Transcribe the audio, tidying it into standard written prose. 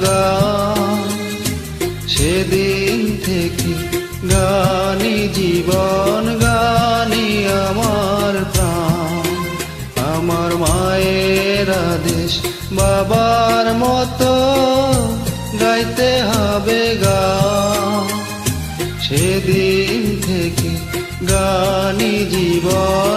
গান। সেদিন থেকে গানি জীবন, গানি আমার প্রাণ। আমার মায়ের আদেশ বাবার মতো গাইতে হবে গান। সেদিন থেকে গানি জীবন।